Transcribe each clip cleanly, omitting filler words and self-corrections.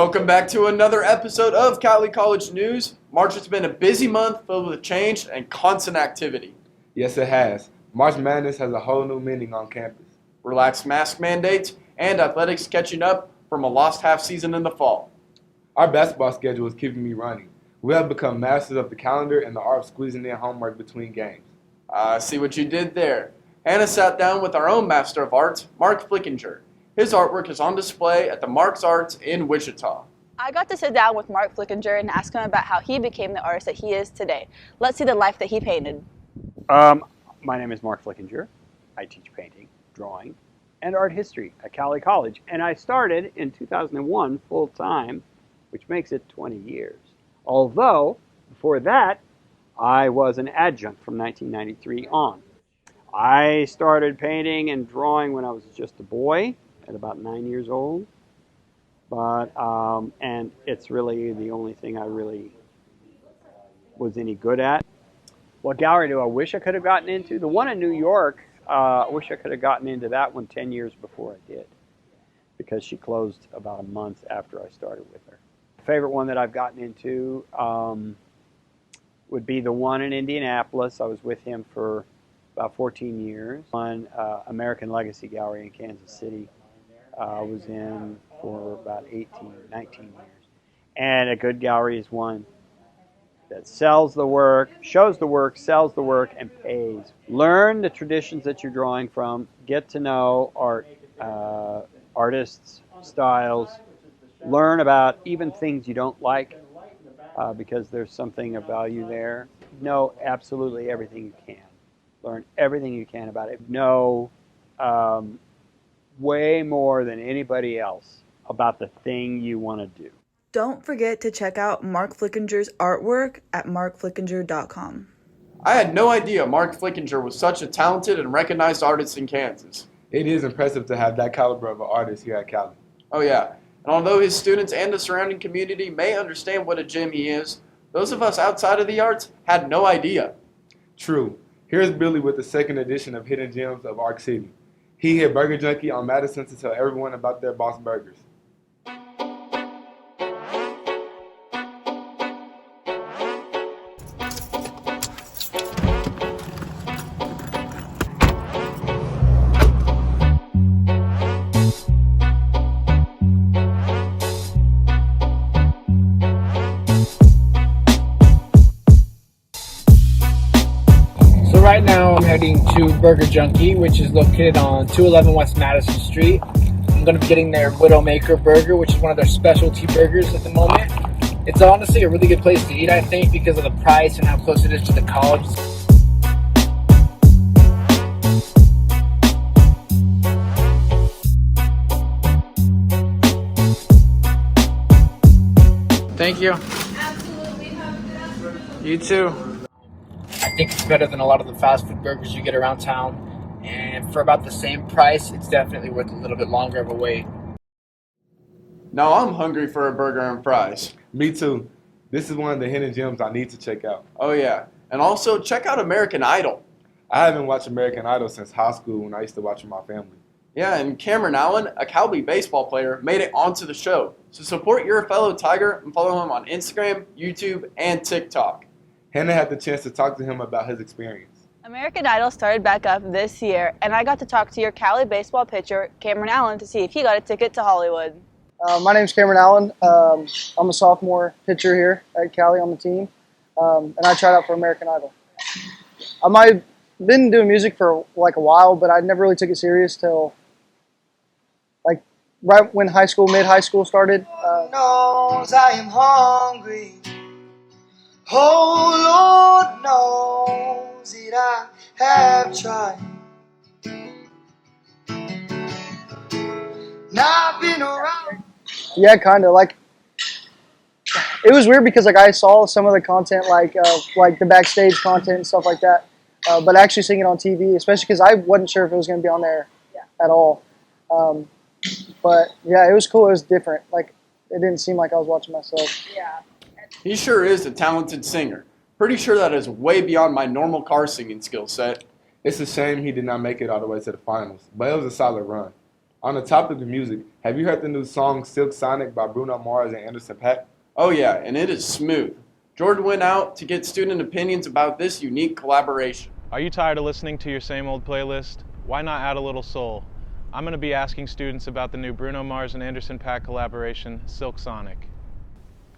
Welcome back to another episode of Cowley College News. March has been a busy month filled with change and constant activity. Yes, it has. March Madness has a whole new meaning on campus. Relaxed mask mandates and athletics catching up from a lost half season in the fall. Our basketball schedule is keeping me running. We have become masters of the calendar and the art of squeezing in homework between games. See what you did there. Hannah sat down with our own Master of Arts, Mark Flickinger. His artwork is on display at the Mark's Arts in Wichita. I got to sit down with Mark Flickinger and ask him about how he became the artist that he is today. Let's see the life that he painted. My name is Mark Flickinger. I teach painting, drawing, and art history at Cowley College. And I started in 2001 full-time, which makes it 20 years. Although, before that, I was an adjunct from 1993 on. I started painting and drawing when I was just a boy at about 9 years old. And it's really the only thing I really was any good at. What gallery do I wish I could have gotten into? The one in New York, I wish I could have gotten into that one 10 years before I did, because she closed about a month after I started with her. The favorite one that I've gotten into would be the one in Indianapolis. I was with him for about 14 years. One American Legacy Gallery in Kansas City. I was in for about 19 years. And a good gallery is one that sells the work, shows the work, sells the work, and pays. Learn the traditions that you're drawing from. Get to know art, artists, styles. Learn about even things you don't like, because there's something of value there. Know absolutely everything you can. Learn everything you can about it. Know way more than anybody else about the thing you want to do. Don't forget to check out Mark Flickinger's artwork at markflickinger.com. I had no idea Mark Flickinger was such a talented and recognized artist in Kansas. It is impressive to have that caliber of an artist here at Cowley. Oh yeah, and although his students and the surrounding community may understand what a gem he is, those of us outside of the arts had no idea. True. Here's Billy with the second edition of Hidden Gems of Arc City. He hit Burger Junkie on Madison to tell everyone about their boss burgers. Right now I'm heading to Burger Junkie, which is located on 211 West Madison Street. I'm going to be getting their Widowmaker burger, which is one of their specialty burgers at the moment. It's honestly a really good place to eat, I think, because of the price and how close it is to the college. Thank you. Absolutely. You too. I think it's better than a lot of the fast food burgers you get around town, and for about the same price, it's definitely worth a little bit longer of a wait. Now I'm hungry for a burger and fries. Me too. This is one of the hidden gems I need to check out. Oh yeah, and also check out American Idol. I haven't watched American Idol since high school when I used to watch with my family. Yeah, and Cameron Allen, a Cowley baseball player, made it onto the show. So support your fellow Tiger and follow him on Instagram, YouTube, and TikTok. Hannah had the chance to talk to him about his experience. American Idol started back up this year, and I got to talk to your Cowley baseball pitcher, Cameron Allen, to see if he got a ticket to Hollywood. My name's Cameron Allen. I'm a sophomore pitcher here at Cowley on the team, and I tried out for American Idol. I've been doing music for like a while, but I never really took it serious till like right when mid-high school started. Knows I am hungry. Oh, Lord knows that I have tried. Not been around. Yeah, kind of. Like, it was weird because like I saw some of the content, like the backstage content and stuff like that, but actually seeing it on TV, especially because I wasn't sure if it was going to be on there at all. But yeah, it was cool. It was different. Like, it didn't seem like I was watching myself. Yeah. He sure is a talented singer. Pretty sure that is way beyond my normal car singing skill set. It's a shame he did not make it all the way to the finals, but it was a solid run. On the topic of music, have you heard the new song Silk Sonic by Bruno Mars and Anderson .Paak? Oh yeah, and it is smooth. Jordan went out to get student opinions about this unique collaboration. Are you tired of listening to your same old playlist? Why not add a little soul? I'm going to be asking students about the new Bruno Mars and Anderson .Paak collaboration, Silk Sonic.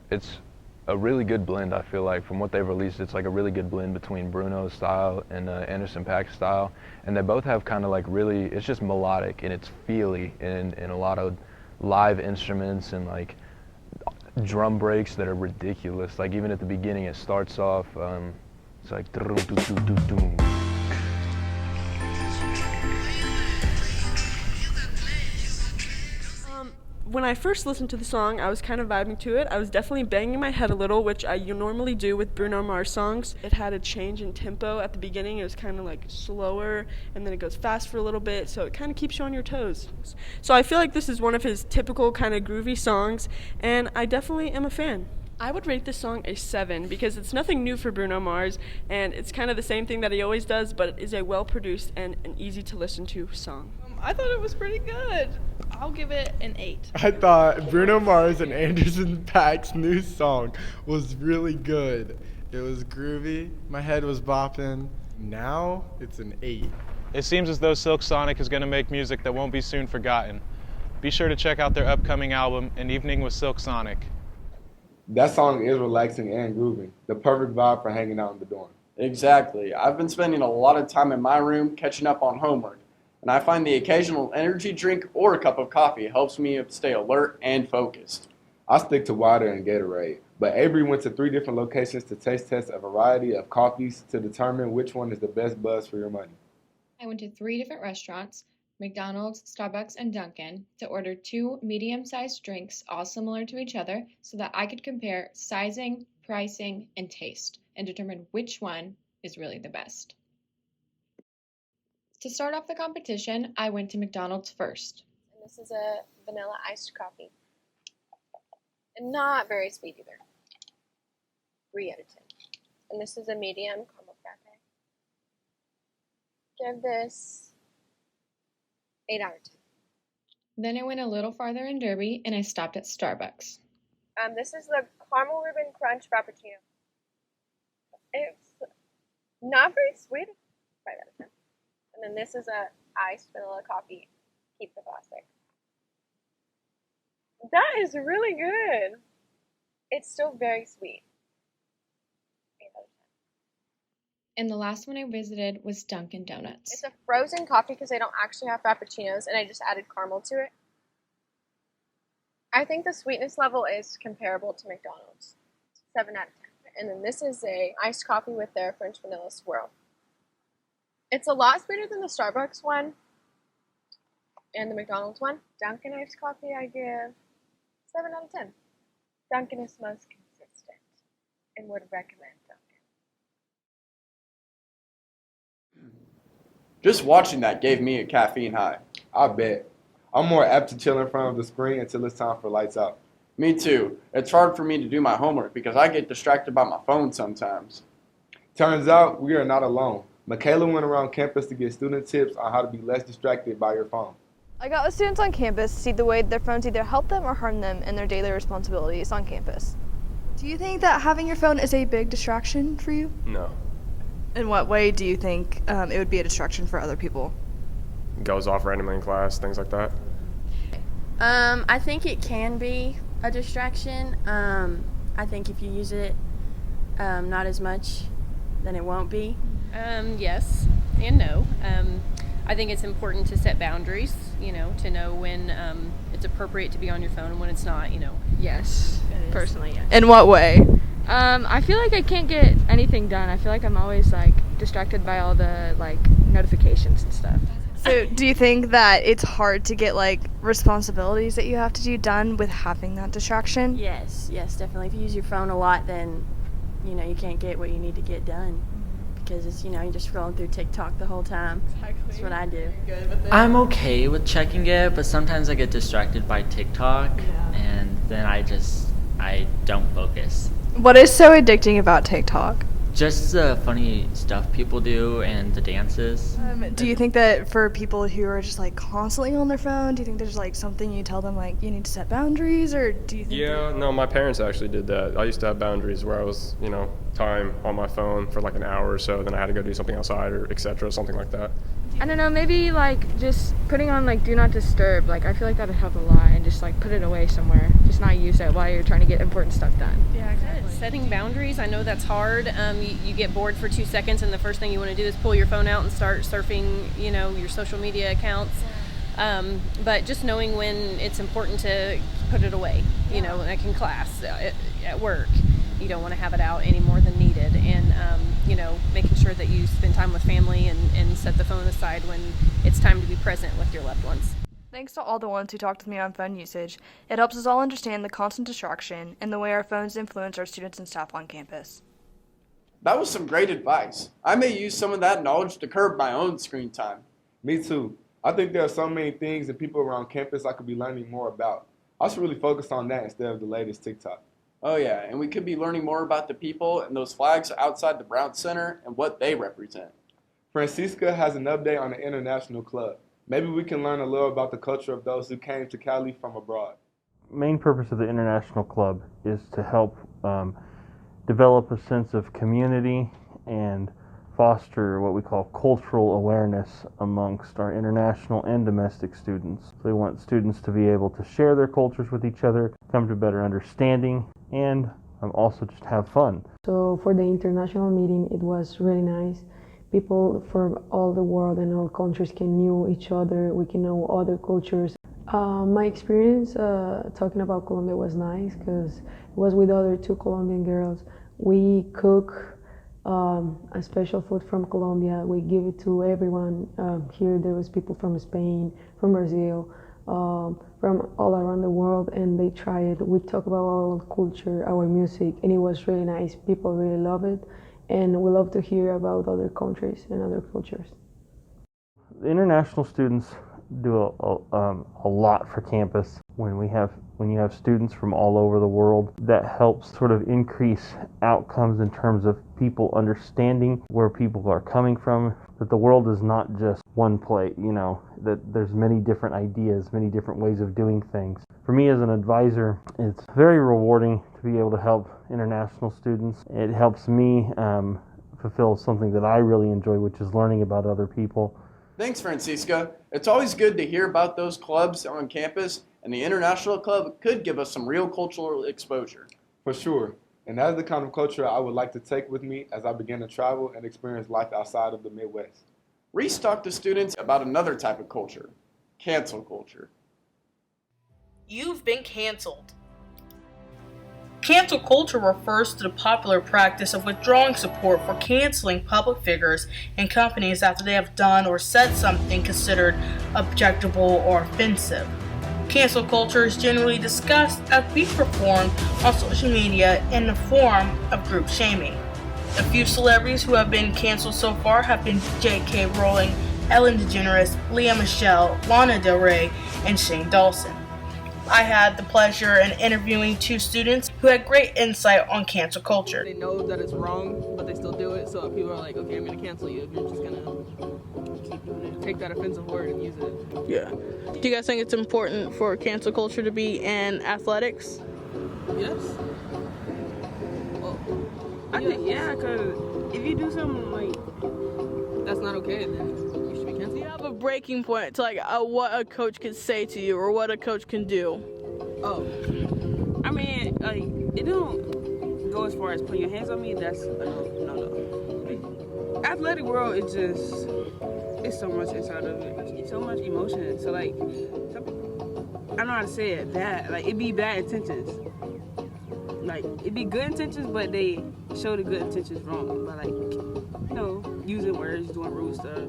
It's a really good blend, I feel like. From what they've released, it's like a really good blend between Bruno's style and Anderson .Paak's style. And they both have kind of like really, it's just melodic and it's feely and a lot of live instruments and like drum breaks that are ridiculous. Like even at the beginning, it starts off, it's like doo-doo-doo-doo-doo. When I first listened to the song, I was kind of vibing to it. I was definitely banging my head a little, which I normally do with Bruno Mars songs. It had a change in tempo at the beginning. It was kind of like slower, and then it goes fast for a little bit, so it kind of keeps you on your toes. So I feel like this is one of his typical kind of groovy songs, and I definitely am a fan. I would rate this song a 7 because it's nothing new for Bruno Mars, and it's kind of the same thing that he always does, but it is a well-produced and an easy-to-listen-to song. I thought it was pretty good. I'll give it an 8. I thought Bruno Mars and Anderson .Paak's new song was really good. It was groovy. My head was bopping. Now it's an 8. It seems as though Silk Sonic is going to make music that won't be soon forgotten. Be sure to check out their upcoming album, An Evening with Silk Sonic. That song is relaxing and grooving. The perfect vibe for hanging out in the dorm. Exactly. I've been spending a lot of time in my room catching up on homework, and I find the occasional energy drink or a cup of coffee helps me stay alert and focused. I stick to water and Gatorade, but Avery went to 3 different locations to taste test a variety of coffees to determine which one is the best buzz for your money. I went to 3 different restaurants, McDonald's, Starbucks, and Dunkin', to order 2 medium-sized drinks, all similar to each other, so that I could compare sizing, pricing, and taste, and determine which one is really the best. To start off the competition, I went to McDonald's first. And this is a vanilla iced coffee. And not very sweet either. 3 out of 10. And this is a medium caramel frappe. Give this 8 out of 10. Then I went a little farther in Derby and I stopped at Starbucks. This is the caramel ribbon crunch frappuccino. It's not very sweet. 5 out of 10. And then this is a iced vanilla coffee. Keep the plastic. That is really good. It's still very sweet. 8 out of 10. And the last one I visited was Dunkin Donuts. It's a frozen coffee because they don't actually have frappuccinos, and I just added caramel to it. I think the sweetness level is comparable to McDonald's. 7 out of 10. And then this is a iced coffee with their French vanilla swirl. It's a lot sweeter than the Starbucks one and the McDonald's one. Dunkin' iced coffee I give 7 out of 10. Dunkin' is most consistent and would recommend Dunkin'. Just watching that gave me a caffeine high. I bet. I'm more apt to chill in front of the screen until it's time for lights out. Me too. It's hard for me to do my homework because I get distracted by my phone sometimes. Turns out we are not alone. Michaela went around campus to get student tips on how to be less distracted by your phone. I got with students on campus to see the way their phones either help them or harm them in their daily responsibilities on campus. Do you think that having your phone is a big distraction for you? No. In what way do you think it would be a distraction for other people? Goes off randomly in class, things like that. I think it can be a distraction. I think if you use it not as much, then it won't be. Yes and no. I think it's important to set boundaries, to know when it's appropriate to be on your phone and when it's not, Yes, personally, yes. In what way? I feel like I can't get anything done. I feel like I'm always, distracted by all the, notifications and stuff. So do you think that it's hard to get, responsibilities that you have to do done with having that distraction? Yes, definitely. If you use your phone a lot, then, you can't get what you need to get done. Because it's, you're just scrolling through TikTok the whole time. Exactly. That's what I do. I'm okay with checking it, but sometimes I get distracted by TikTok, and then I don't focus. What is so addicting about TikTok? Just the funny stuff people do and the dances. Do you think that for people who are just like constantly on their phone, do you think there's like something you tell them like you need to set boundaries, or do you think Yeah, no, my parents actually did that. I used to have boundaries where I was, time on my phone for like an hour or so, then I had to go do something outside or etc., something like that. I don't know, maybe like just putting on like do not disturb. Like I feel like that would help a lot, and just like put it away somewhere. Just not use it while you're trying to get important stuff done. Yeah, exactly. Setting boundaries, I know that's hard. You get bored for 2 seconds and the first thing you want to do is pull your phone out and start surfing, your social media accounts. But just knowing when it's important to put it away, like in class, at work. You don't want to have it out any more than needed, and making sure that you spend time with family and set the phone aside when it's time to be present with your loved ones. Thanks to all the ones who talked with me on phone usage. It helps us all understand the constant distraction and the way our phones influence our students and staff on campus. That was some great advice. I may use some of that knowledge to curb my own screen time. Me too. I think there are so many things and people around campus I could be learning more about. I should really focus on that instead of the latest TikTok. Oh yeah, and we could be learning more about the people and those flags outside the Brown Center and what they represent. Francisca has an update on the International Club. Maybe we can learn a little about the culture of those who came to Cowley from abroad. Main purpose of the International Club is to help develop a sense of community and foster what we call cultural awareness amongst our international and domestic students. So we want students to be able to share their cultures with each other, come to a better understanding, and also just have fun. So for the international meeting, it was really nice. People from all the world and all countries can know each other. We can know other cultures. My experience talking about Colombia was nice because it was with other 2 Colombian girls. We cook a special food from Colombia. We give it to everyone. Here there was people from Spain, from Brazil, from all around the world, and they try it. We talk about our culture, our music, and it was really nice. People really love it, and we love to hear about other countries and other cultures. The international students do a lot for campus. When you have students from all over the world, that helps sort of increase outcomes in terms of people understanding where people are coming from, that the world is not just one plate, that there's many different ideas, many different ways of doing things. For me as an advisor, it's very rewarding to be able to help international students. It helps me fulfill something that I really enjoy, which is learning about other people. Thanks, Francisca. It's always good to hear about those clubs on campus, and the International Club could give us some real cultural exposure. For sure. And that is the kind of culture I would like to take with me as I begin to travel and experience life outside of the Midwest. Reese talked to students about another type of culture, cancel culture. You've been canceled. Cancel culture refers to the popular practice of withdrawing support for canceling public figures and companies after they have done or said something considered objectionable or offensive. Cancel culture is generally discussed as being performed on social media in the form of group shaming. A few celebrities who have been canceled so far have been J.K. Rowling, Ellen DeGeneres, Lea Michele, Lana Del Rey, and Shane Dawson. I had the pleasure in interviewing 2 students who had great insight on cancel culture. They know that it's wrong, but they still do it, so people are like, okay, I'm going to cancel you if you're just going to take that offensive word and use it. Yeah. Do you guys think it's important for cancel culture to be in athletics? Yes. Well, I think, yeah, because if you do something like that's not okay, then you should be canceled. Do you have a breaking point to like what a coach can say to you or what a coach can do? Oh, I mean, like, it don't go as far as putting your hands on me. That's no. Like, athletic world is just, it's so much inside of it. It's so much emotion. So like, some people, I don't know how to say it. Bad, like it be bad intentions. Like it be good intentions, but they show the good intentions wrong. But like, using words, doing rude stuff.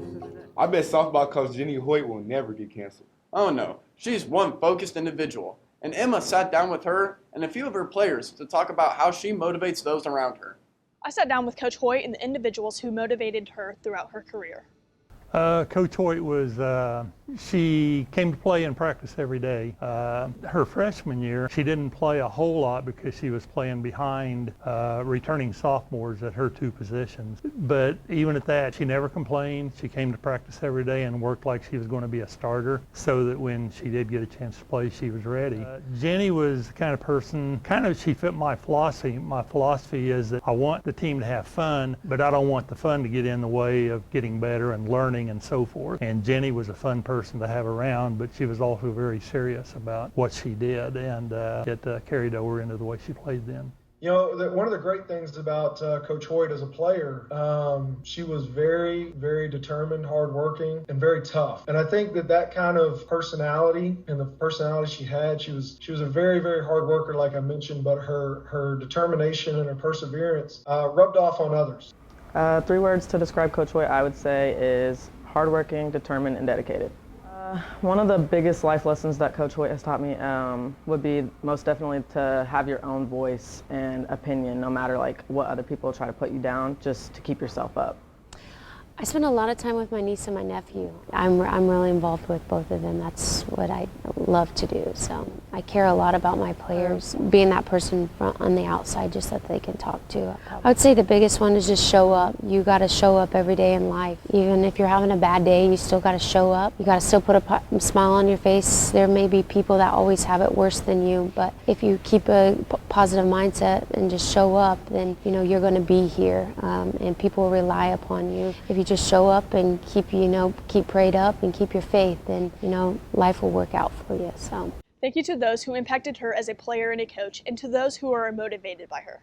I bet softball coach Jenny Hoyt will never get canceled. Oh no, she's one focused individual. And Emma sat down with her and a few of her players to talk about how she motivates those around her. I sat down with Coach Hoyt and the individuals who motivated her throughout her career. Coach Hoyt was, she came to play and practice every day. Her freshman year, she didn't play a whole lot because she was playing behind returning sophomores at her 2 positions. But even at that, she never complained. She came to practice every day and worked like she was going to be a starter so that when she did get a chance to play, she was ready. Jenny was the kind of person, she fit my philosophy. My philosophy is that I want the team to have fun, but I don't want the fun to get in the way of getting better and learning and so forth. And Jenny was a fun person to have around, but she was also very serious about what she did, and it carried over into the way she played then. You know, one of the great things about Coach Hoyt as a player, she was very, very determined, hardworking, and very tough. And I think that kind of personality and the personality she had, she was a very, very hard worker, like I mentioned, but her determination and her perseverance rubbed off on others. 3 words to describe Coach Hoyt, I would say, is hardworking, determined, and dedicated. One of the biggest life lessons that Coach Hoyt has taught me would be most definitely to have your own voice and opinion, no matter what other people try to put you down, just to keep yourself up. I spend a lot of time with my niece and my nephew. I'm really involved with both of them. That's what I love to do. So I care a lot about my players, being that person on the outside just that they can talk to. I would say the biggest one is just show up. You got to show up every day in life. Even if you're having a bad day, you still got to show up. You got to still put a smile on your face. There may be people that always have it worse than you, but if you keep a positive mindset and just show up, then you're going to be here, and people rely upon you. If you just show up and keep prayed up and keep your faith, then life will work out for you. So Thank you to those who impacted her as a player and a coach, and to those who are motivated by her.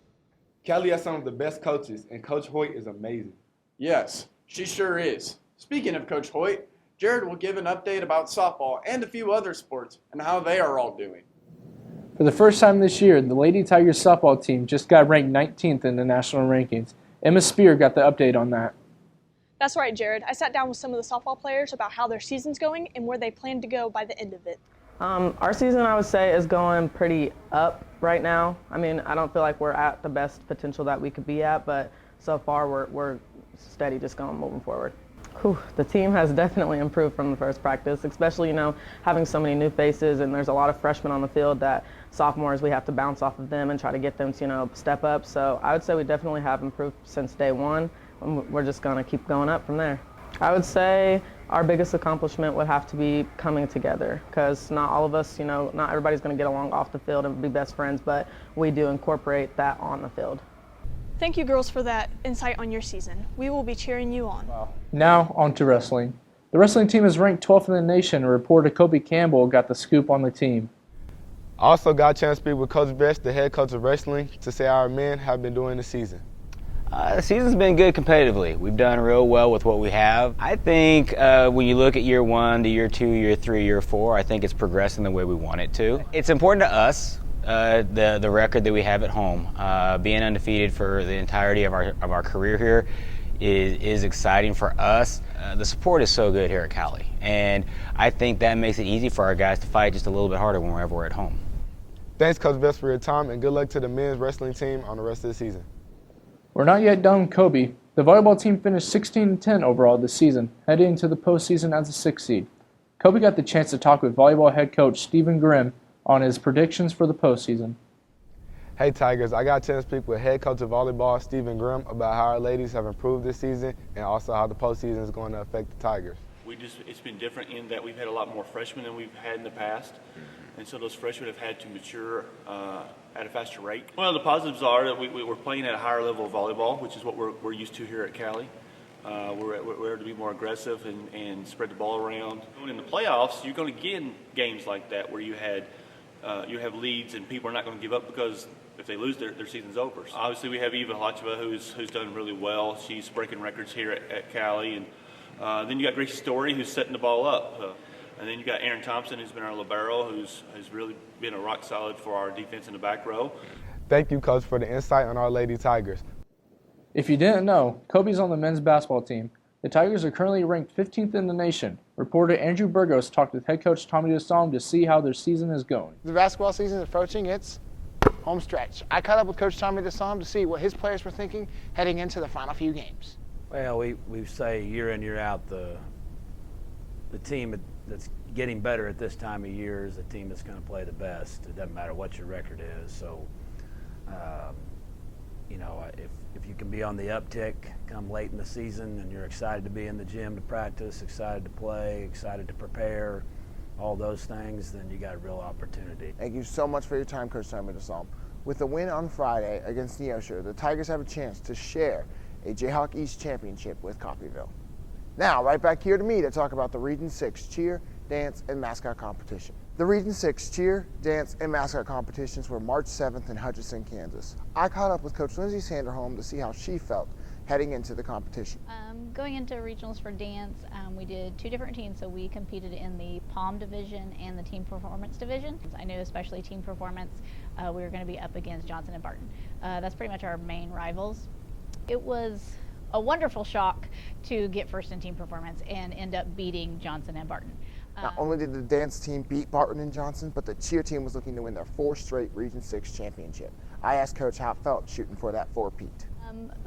Cowley has some of the best coaches, and Coach Hoyt is amazing. Yes, she sure is. Speaking of Coach Hoyt, Jared will give an update about softball and a few other sports and how they are all doing. For the first time this year, the Lady Tigers softball team just got ranked 19th in the national rankings. Emma Spear got the update on that. That's right, Jared. I sat down with some of the softball players about how their season's going and where they plan to go by the end of it. Our season, I would say, is going pretty up right now. I mean, I don't feel like we're at the best potential that we could be at, but so far we're steady, just moving forward. The team has definitely improved from the first practice, especially, having so many new faces, and there's a lot of freshmen on the field that sophomores, we have to bounce off of them and try to get them to, step up. So I would say we definitely have improved since day one. We're just going to keep going up from there. I would say our biggest accomplishment would have to be coming together, because not all of us, not everybody's going to get along off the field and be best friends, but we do incorporate that on the field. Thank you, girls, for that insight on your season. We will be cheering you on. Now, on to wrestling. The wrestling team is ranked 12th in the nation, and reporter Kobe Campbell got the scoop on the team. I also got a chance to speak with Coach Best, the head coach of wrestling, to say how our men have been doing this season. The season's been good competitively. We've done real well with what we have. I think when you look at year 1 to year 2, year 3, year 4, I think it's progressing the way we want it to. It's important to us, the record that we have at home. Being undefeated for the entirety of our career here is exciting for us. The support is so good here at Cowley, and I think that makes it easy for our guys to fight just a little bit harder whenever we're at home. Thanks, Coach Best, for your time, and good luck to the men's wrestling team on the rest of the season. We're not yet done, Kobe. The volleyball team finished 16-10 overall this season, heading into the postseason as a 6th seed. Kobe got the chance to talk with volleyball head coach Stephen Grimm on his predictions for the postseason. Hey Tigers, I got a chance to speak with head coach of volleyball Stephen Grimm about how our ladies have improved this season and also how the postseason is going to affect the Tigers. It's been different in that we've had a lot more freshmen than we've had in the past, and so those freshmen have had to mature at a faster rate. One of the positives are that we're playing at a higher level of volleyball, which is what we're used to here at Cowley. We're able to be more aggressive and spread the ball around. In the playoffs, you're going to get games like that where you have leads and people are not going to give up, because if they lose, their season's over. Obviously, we have Eva Halacheva, who's done really well. She's breaking records here at Cowley, and then you got Gracie Story, who's setting the ball up. And then you got Aaron Thompson, who's been our libero, who's really been a rock solid for our defense in the back row. Thank you, Coach, for the insight on our Lady Tigers. If you didn't know, Kobe's on the men's basketball team. The Tigers are currently ranked 15th in the nation. Reporter Andrew Burgos talked with head coach Tommy DeSalm to see how their season is going. The basketball season is approaching its home stretch. I caught up with Coach Tommy DeSalm to see what his players were thinking heading into the final few games. Well, we say year in, year out, the the team that's getting better at this time of year is the team that's going to play the best. It doesn't matter what your record is. So, you know, if you can be on the uptick come late in the season and you're excited to be in the gym to practice, excited to play, excited to prepare, all those things, then you got a real opportunity. Thank you so much for your time, Coach Simon DeSalm. With the win on Friday against Neosho, the Tigers have a chance to share a Jayhawk East championship with Coffeyville. Now, right back here to me to talk about the Region 6 cheer, dance, and mascot competition. The Region 6 cheer, dance, and mascot competitions were March 7th in Hutchinson, Kansas. I caught up with Coach Lindsay Sanderholm to see how she felt heading into the competition. Going into regionals for dance, we did 2 different teams, so we competed in the Palm division and the team performance division. I knew especially team performance, we were going to be up against Johnson and Barton. That's pretty much our main rivals. It was a wonderful shock to get first in team performance and end up beating Johnson and Barton. Not only did the dance team beat Barton and Johnson, but the cheer team was looking to win their 4th straight Region 6 championship. I asked Coach how it felt shooting for that 4-peat.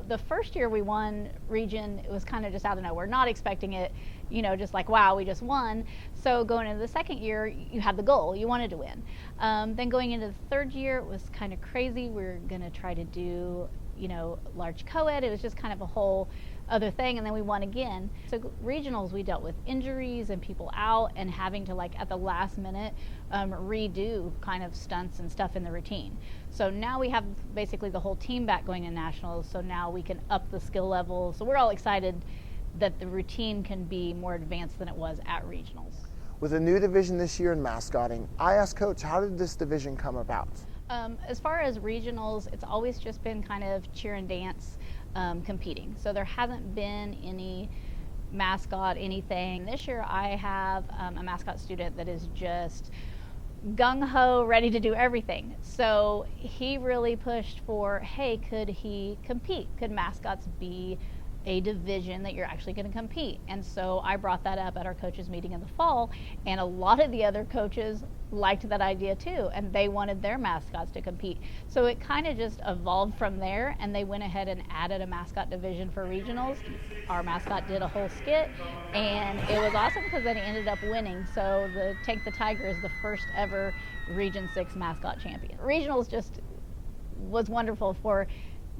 The first year we won region, it was kind of just out of nowhere, not expecting it, you know, just like, wow, we just won. So going into the second year, you had the goal, you wanted to win. Then going into the third year, it was kind of crazy. We were going to try to do, you know, large co-ed. It was just kind of a whole other thing, and then we won again. So regionals, we dealt with injuries and people out and having to, like, at the last minute redo kind of stunts and stuff in the routine. So now we have basically the whole team back going to nationals, so now we can up the skill level. So we're all excited that the routine can be more advanced than it was at regionals. With a new division this year in mascotting, I asked Coach, how did this division come about? As far as regionals, it's always just been kind of cheer and dance competing. So there hasn't been any mascot anything. This year I have a mascot student that is just gung-ho, ready to do everything. So he really pushed for, hey, could he compete? Could mascots be a division that you're actually going to compete? And so I brought that up at our coaches meeting in the fall, and a lot of the other coaches liked that idea too, and they wanted their mascots to compete. So it kind of just evolved from there, and they went ahead and added a mascot division for regionals. Our mascot did a whole skit, and it was awesome because then he ended up winning. So the Tank the Tiger is the first ever Region 6 mascot champion. Regionals just was wonderful for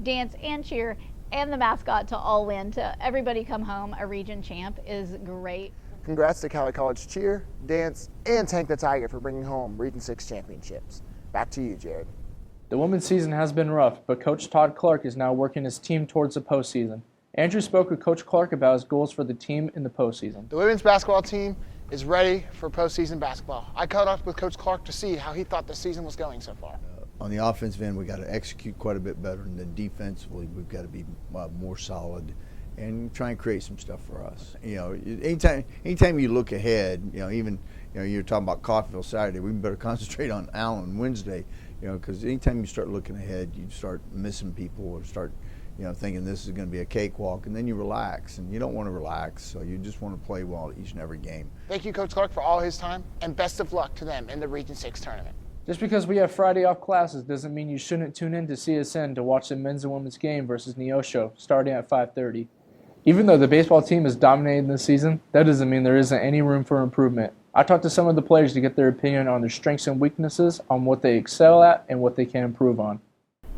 dance and cheer and the mascot to all win, to everybody come home a region champ is great. Congrats to Cowley College cheer, dance, and Tank the Tiger for bringing home Region 6 championships. Back to you, Jared. The women's season has been rough, but Coach Todd Clark is now working his team towards the postseason. Andrew spoke with Coach Clark about his goals for the team in the postseason. The women's basketball team is ready for postseason basketball. I caught up with Coach Clark to see how he thought the season was going so far. On the offensive end, we got to execute quite a bit better, and then defensively, we've got to be more solid and try and create some stuff for us. You know, anytime you look ahead, you know, even you're talking about Coffeyville Saturday, we better concentrate on Allen Wednesday. You know, because anytime you start looking ahead, you start missing people or start, thinking this is going to be a cakewalk, and then you relax, and you don't want to relax, so you just want to play well each and every game. Thank you, Coach Clark, for all his time, and best of luck to them in the Region 6 tournament. Just because we have Friday off classes doesn't mean you shouldn't tune in to CSN to watch the men's and women's game versus Neosho starting at 5:30. Even though the baseball team is dominating this season, that doesn't mean there isn't any room for improvement. I talked to some of the players to get their opinion on their strengths and weaknesses, on what they excel at, and what they can improve on.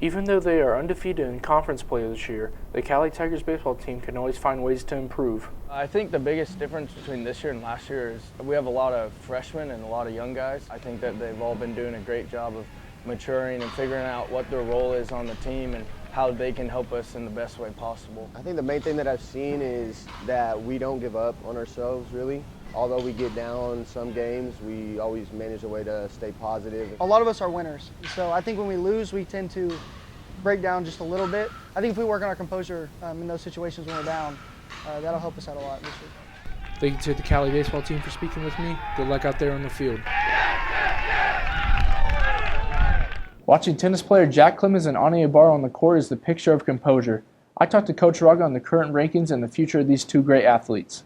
Even though they are undefeated in conference play this year, the Cowley Tigers baseball team can always find ways to improve. I think the biggest difference between this year and last year is we have a lot of freshmen and a lot of young guys. I think that they've all been doing a great job of maturing and figuring out what their role is on the team and how they can help us in the best way possible. I think the main thing that I've seen is that we don't give up on ourselves, really. Although we get down some games, we always manage a way to stay positive. A lot of us are winners, so I think when we lose, we tend to break down just a little bit. I think if we work on our composure in those situations when we're down, that'll help us out a lot this year. Thank you to the Cowley baseball team for speaking with me. Good luck out there on the field. Watching tennis player Jack Clemens and Ani Ibarra on the court is the picture of composure. I talked to Coach Raga on the current rankings and the future of these two great athletes.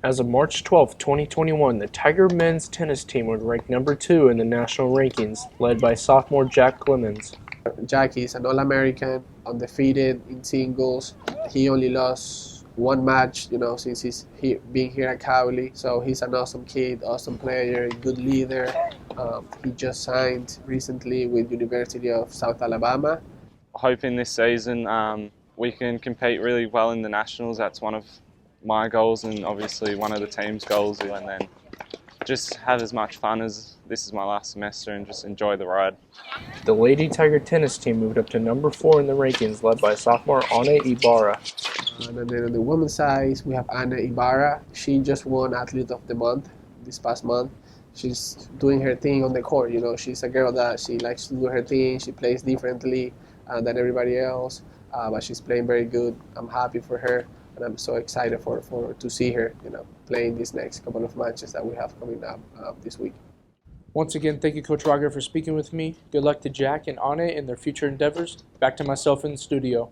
As of March 12, 2021, the Tiger men's tennis team would rank number 2 in the national rankings, led by sophomore Jack Clemens. Jack is an All-American, undefeated in singles. He only lost one match, since he's being here at Cowley. So he's an awesome kid, awesome player, good leader. He just signed recently with University of South Alabama. Hoping this season we can compete really well in the Nationals. That's one of my goals and obviously one of the team's goals, and then just have as much fun as this is my last semester and just enjoy the ride. The Lady Tiger tennis team moved up to number 4 in the rankings, led by sophomore Anna Ibarra. And then on the women's side, we have Anna Ibarra. She just won Athlete of the Month this past month. She's doing her thing on the court. She's a girl that she likes to do her thing. She plays differently than everybody else, but she's playing very good. I'm happy for her, and I'm so excited to see her, playing these next couple of matches that we have coming up this week. Once again, thank you, Coach Roger, for speaking with me. Good luck to Jack and Anna in their future endeavors. Back to myself in the studio.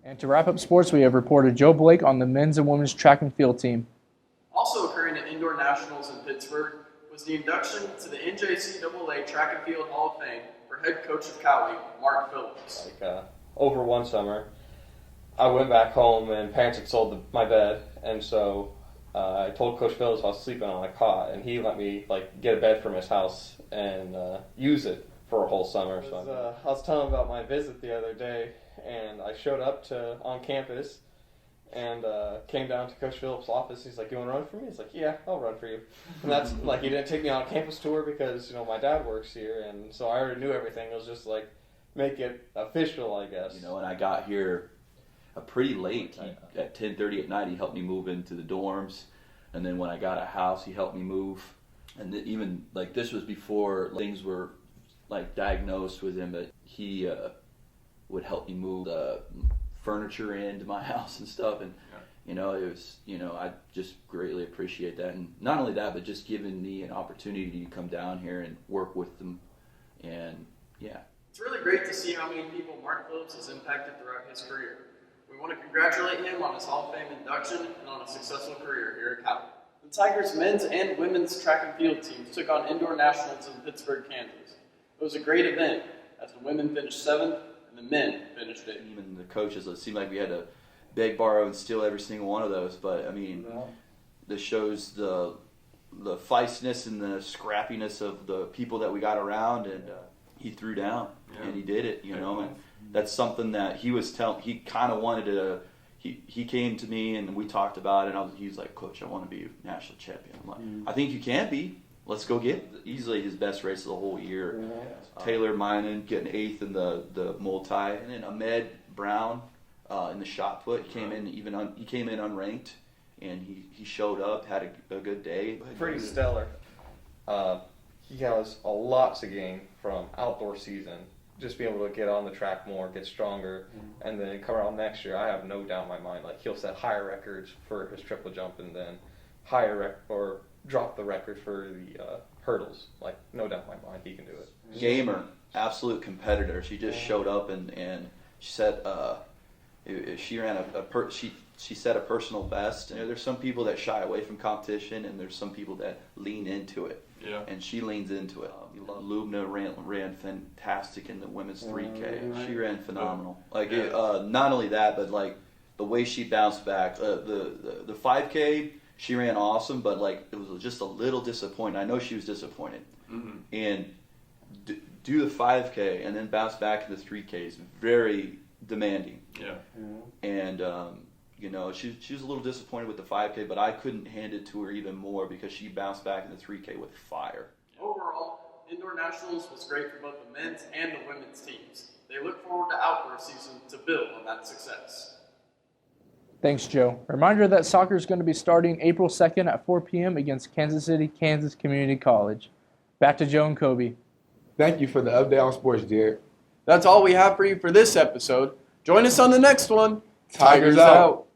And to wrap up sports, we have reporter Joe Blake on the men's and women's track and field team. Also occurring at Indoor Nationals in Pittsburgh was the induction to the NJCAA Track and Field Hall of Fame for head coach of Cowley, Mark Phillips. Over one summer, I went back home and parents had sold my bed, and so I told Coach Phillips I was sleeping on a cot, and he let me get a bed from his house and use it for a whole summer. So I was telling him about my visit the other day, and I showed up on campus and came down to Coach Phillips' office. He's like, "You want to run for me?" He's like, "Yeah, I'll run for you." And that's he didn't take me on a campus tour because my dad works here, and so I already knew everything. It was just make it official, I guess. And I got here pretty late. At 10:30 at night, he helped me move into the dorms, and then when I got a house, he helped me move. And even this was before things were diagnosed with him, but he would help me move the furniture into my house and stuff, and it was I just greatly appreciate that, and not only that, but just giving me an opportunity to come down here and work with them, and It's really great to see how many people Mark Phillips has impacted throughout his career. We want to congratulate him on his Hall of Fame induction and on a successful career here at Cowley. The Tigers' men's and women's track and field teams took on Indoor Nationals in Pittsburgh, Kansas. It was a great event as the women finished 7th and the men finished 8th. Even the coaches, it seemed like we had to beg, borrow, and steal every single one of those. But this shows the feistiness and the scrappiness of the people that we got around, and he threw down and he did it. And that's something that he was he kind of wanted to. He came to me and we talked about it, and he was like, "Coach, I want to be a national champion." I'm like, "I think you can be. Let's go get it." Easily his best race of the whole year. Taylor Minen getting 8th in the multi, and then Ahmed Brown in the shot put. He came in unranked, and he showed up, had a good day. Pretty stellar. He has a lot to gain from outdoor season. Just be able to get on the track more, get stronger, and then come around next year, I have no doubt in my mind, he'll set higher records for his triple jump, and then or drop the record for the hurdles. No doubt in my mind, he can do it. Gamer, absolute competitor. She just showed up and she said she ran she set a personal best. There's some people that shy away from competition, and there's some people that lean into it. Yeah. And she leans into it. Lubna ran fantastic in the women's 3K. She ran phenomenal. Not only that, but the way she bounced back. The 5K, she ran awesome, but it was just a little disappointing. I know she was disappointed. Mm-hmm. And do the 5K and then bounce back in the 3K is very demanding. Yeah. And she was a little disappointed with the 5K, but I couldn't hand it to her even more because she bounced back in the 3K with fire. Overall, Indoor Nationals was great for both the men's and the women's teams. They look forward to outdoor season to build on that success. Thanks, Joe. Reminder that soccer is going to be starting April 2nd at 4 p.m. against Kansas City, Kansas Community College. Back to Joe and Kobe. Thank you for the update on sports, Jared. That's all we have for you for this episode. Join us on the next one. Tigers out.